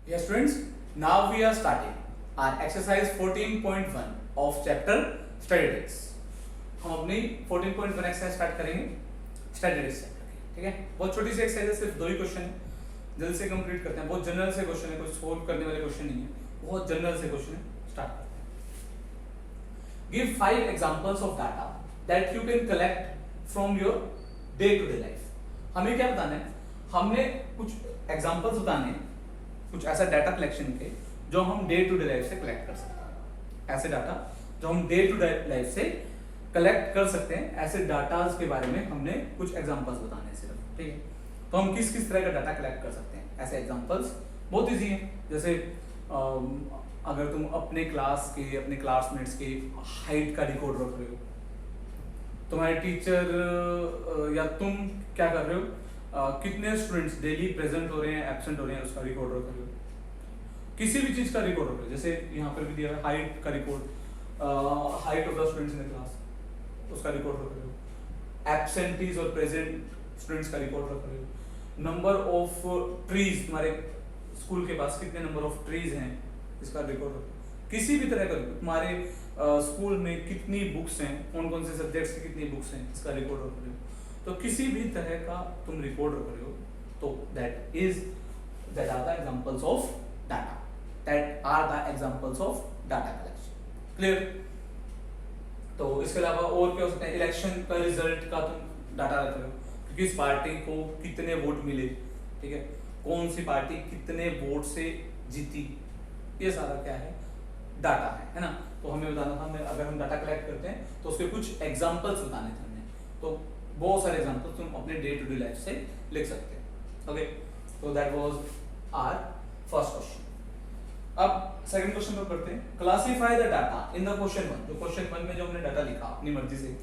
Yes students, now we are starting our exercise 14.1 of chapter statistics. हम अपनी 14.1 exercise start करेंगे statistics chapter की, ठीक है। बहुत छोटी सी एक्सरसाइज है, सिर्फ 2 ही क्वेश्चन है, जल्द से कंप्लीट करते हैं। बहुत जनरल से क्वेश्चन है, कुछ सोल्व करने वाले क्वेश्चन नहीं है, बहुत जनरल से क्वेश्चन है। स्टार्ट करते हैं। Give 5 examples of data that you can collect from your day to day life. हमें क्या बताना है, हमने कुछ एग्जांपल्स बताने हैं, कुछ ऐसा डाटा कलेक्शन के जो हम डे टू डे लाइफ से कलेक्ट कर सकते हैं। ऐसे डाटा जो हम डे टू डे लाइफ से कलेक्ट कर सकते हैं, ऐसे डाटाज के बारे में हमने कुछ एग्जांपल्स बताने हैं सिर्फ, ठीक है। तो हम किस किस तरह का डाटा कलेक्ट कर सकते हैं, ऐसे एग्जांपल्स बहुत इजी हैं। जैसे अगर तुम अपने क्लास के, अपने क्लासमेट्स के हाइट का रिकॉर्ड रख रहे हो, तुम्हारे टीचर या तुम क्या कर रहे हो, कितने स्टूडेंट्स डेली प्रेजेंट हो रहे हैं, एब्सेंट हो रहे हैं, उसका रिकॉर्ड रख रहे हो। किसी भी चीज का रिकॉर्ड रख रहे हो, जैसे यहाँ पर भी दिया है हाइट का record, height of the students in the class, उसका रिकॉर्ड रख रहे हो। एब्सेंटीज और प्रेजेंट स्टूडेंट्स का रिकॉर्ड रख रहे हो। नंबर ऑफ ट्रीज, तुम्हारे स्कूल के पास कितने नंबर ऑफ ट्रीज हैं, इसका रिकॉर्ड रख रहे हो। किसी भी तरह का तुम्हारे स्कूल में कितनी बुक्स हैं, कौन कौन से सब्जेक्ट्स की कितनी बुक्स हैं, इसका रिकॉर्ड रख रहे हो। तो किसी भी तरह का तुम रिकॉर्ड रख रहे हो, तो that are the examples of data, that are the examples of data collection. Clear? तो इसके अलावा और क्या हो सकता है, इलेक्शन का रिजल्ट का तुम डाटा रख रहे हो, किस पार्टी को कितने वोट मिले, ठीक है, कौन सी पार्टी कितने वोट से जीती, ये सारा क्या है, डाटा है ना। तो हमें बताना था, अगर हम डाटा कलेक्ट करते हैं तो उसके कुछ एग्जांपल्स बताने थे हमें, तो बहुत सारे एग्जांपल्स तुम अपने डे टू डे लाइफ से लिख सकते हैं। ओके, तो that was our first question. अब सेकंड क्वेश्चन पर करते हैं। Classify the data in the question 1, जो क्वेश्चन 1 में जो हमने डाटा लिखा अपनी मर्जी से,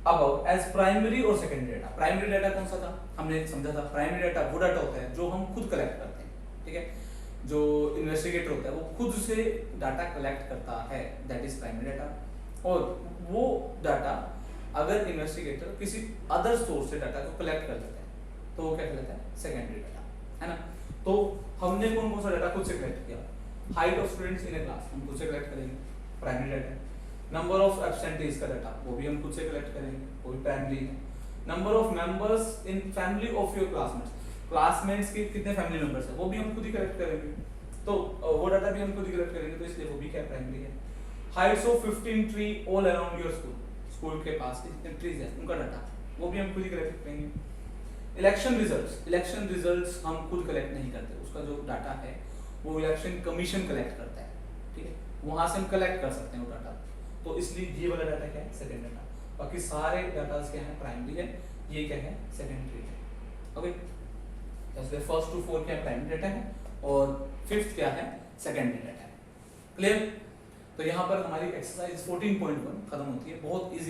अब एज प्राइमरी और सेकेंडरी डाटा। प्राइमरी डाटा कौन सा था, हमने समझा था प्राइमरी डाटा वो डाटा होता है जो हम खुद कलेक्ट करते हैं, ठीक है। जो इन्वेस्टिगेटर होता है वो खुद से डाटा कलेक्ट करता है, दैट इज प्राइमरी डाटा। और वो डाटा अगर इन्वेस्टिगेटर किसी अदर सोर्स से डाटा को कलेक्ट कर लेता है तो वो क्या कहलाता है, सेकेंडरी डाटा, है ना। तो हमने कौन कौन सा डाटा खुद से कलेक्ट किया, height of students in A class हम खुद से कलेक्ट करेंगे, प्राइमरी डाटा है। नंबर ऑफ एब्सेंटीज का डाटा वो भी हम खुद से कलेक्ट करेंगे, वो भी प्राइमरी है। Number of members in family of your classmates, classmates के कितने फैमिली मेंबर्स है वो भी हम खुद ही कलेक्ट करेंगे, तो वो डाटा भी हम खुद ही कलेक्ट करेंगे, तो इसलिए वो भी क्या प्राइमरी है। Heights of 15 tree all around your school, school के पास कितने ट्रीज हैं उनका डाटा वो भी हम खुद ही कलेक्ट करेंगे। इलेक्शन रिजल्ट्स हम खुद कलेक्ट नहीं करते, उसका जो डाटा है वो इलेक्शन कमीशन कलेक्ट करता है, ठीक है, वहां से हम कलेक्ट कर सकते हैं वो डाटा, तो इसलिए ये वाला डाटा क्या है, सेकेंड डाटा। बाकी सारे डाटा क्या है, प्राइमरी है, ये क्या है, सेकेंडरी है। ओके, जैसे फर्स्ट टू 4 क्या प्राइमरी डाटा है और 5th क्या है, सेकेंडरी डाटा है। क्लियर? तो यहाँ पर हमारी एक्सरसाइज 14.1 खत्म होती है, बहुत इजी